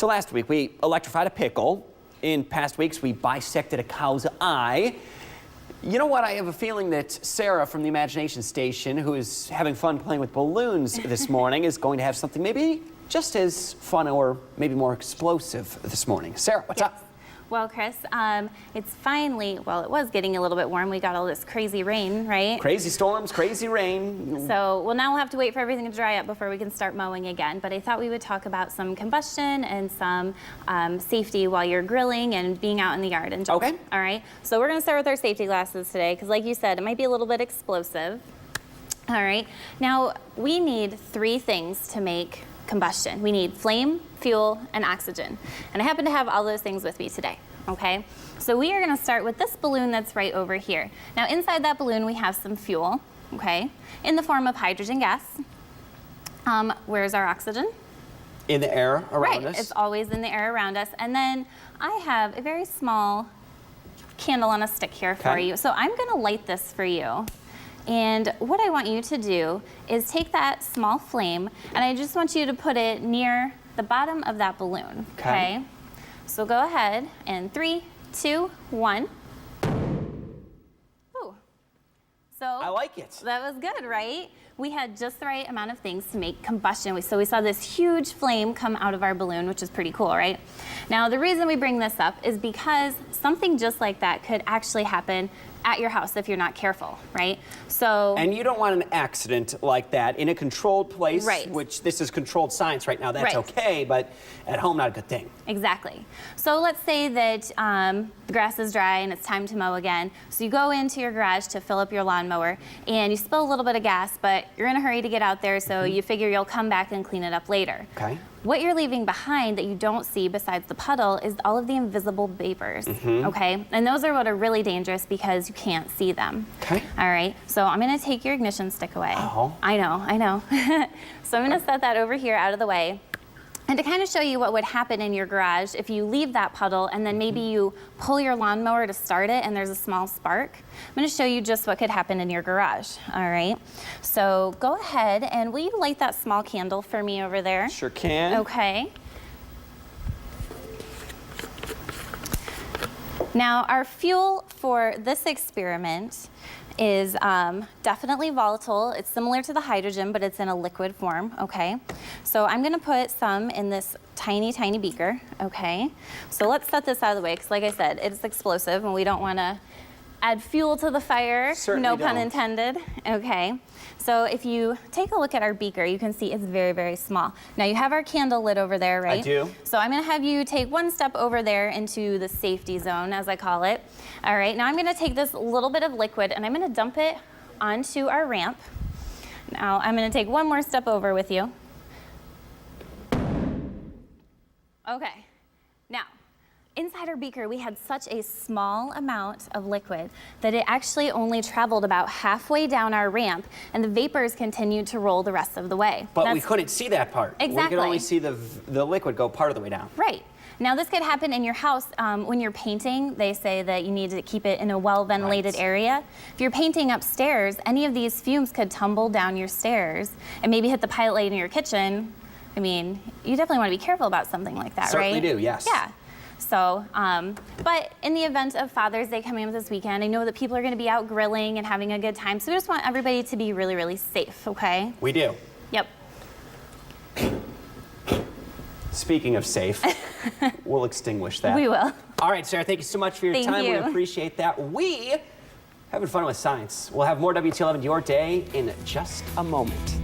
So last week we electrified a pickle. In past weeks we bisected a cow's eye. You know what? I have a feeling that Sarah from the Imagination Station, who is having fun playing with balloons this morning, is going to have something maybe just as fun or maybe more explosive this morning. Sarah, what's up? Well, Chris, it's finally, well, it was getting a little bit warm. We got all this crazy rain, right? Crazy storms, crazy rain. So, well, now we'll have to wait for everything to dry up before we can start mowing again. But I thought we would talk about some combustion and some safety while you're grilling and being out in the yard. And okay. All right. So we're going to start with our safety glasses today because, like you said, it might be a little bit explosive. All right. Now, we need 3 things to make combustion. We need flame, fuel, and oxygen. And I happen to have all those things with me today, okay? So we are gonna start with this balloon that's right over here. Now inside that balloon we have some fuel, okay, in the form of hydrogen gas. Where's our oxygen? In the air around us. Right, it's always in the air around us. And then I have a very small candle on a stick here for you. So I'm gonna light this for you. And what I want you to do is take that small flame and I just want you to put it near the bottom of that balloon, okay? So go ahead and 3, 2, 1. Ooh. So I like it. That was good, right? We had just the right amount of things to make combustion. So we saw this huge flame come out of our balloon, which is pretty cool, right? Now the reason we bring this up is because something just like that could actually happen at your house if you're not careful, right? So. And you don't want an accident like that in a controlled place, right, which this is controlled science right now, that's okay, but at home, not a good thing. Exactly. So let's say that the grass is dry and it's time to mow again. So you go into your garage to fill up your lawnmower and you spill a little bit of gas, but you're in a hurry to get out there, so you figure you'll come back and clean it up later. Okay. What you're leaving behind that you don't see besides the puddle is all of the invisible vapors, okay? And those are what are really dangerous because you can't see them. Okay. All right, so I'm gonna take your ignition stick away. Oh. I know. So I'm gonna set that over here out of the way. And to kind of show you what would happen in your garage if you leave that puddle and then maybe you pull your lawnmower to start it and there's a small spark, I'm going to show you just what could happen in your garage, all right? So go ahead and will you light that small candle for me over there? Sure can. Okay. Now our fuel for this experiment is definitely volatile. It's similar to the hydrogen, but it's in a liquid form, okay? So I'm gonna put some in this tiny, tiny beaker, okay? So let's set this out of the way, because like I said, it's explosive and we don't wanna add fuel to the fire. Certainly no pun don't. intended, okay? So if you take a look at our beaker, you can see it's very, very small. Now you have our candle lit over there, right? I do. So I'm gonna have you take one step over there into the safety zone, as I call it. All right, now I'm gonna take this little bit of liquid and I'm gonna dump it onto our ramp. Now I'm gonna take one more step over with you. Okay, now, inside our beaker, we had such a small amount of liquid that it actually only traveled about halfway down our ramp, and the vapors continued to roll the rest of the way. But we couldn't see that part. Exactly. We could only see the liquid go part of the way down. Right. Now, this could happen in your house when you're painting. They say that you need to keep it in a well-ventilated area. If you're painting upstairs, any of these fumes could tumble down your stairs and maybe hit the pilot light in your kitchen. I mean, you definitely want to be careful about something like that, right? Certainly do, yes. Yeah. So, but in the event of Father's Day coming up this weekend, I know that people are going to be out grilling and having a good time. So we just want everybody to be really, really safe, okay? We do. Yep. Speaking of safe, we'll extinguish that. We will. All right, Sarah, thank you so much for your time. you. We appreciate that. We having fun with science. We'll have more WT11 your day in just a moment.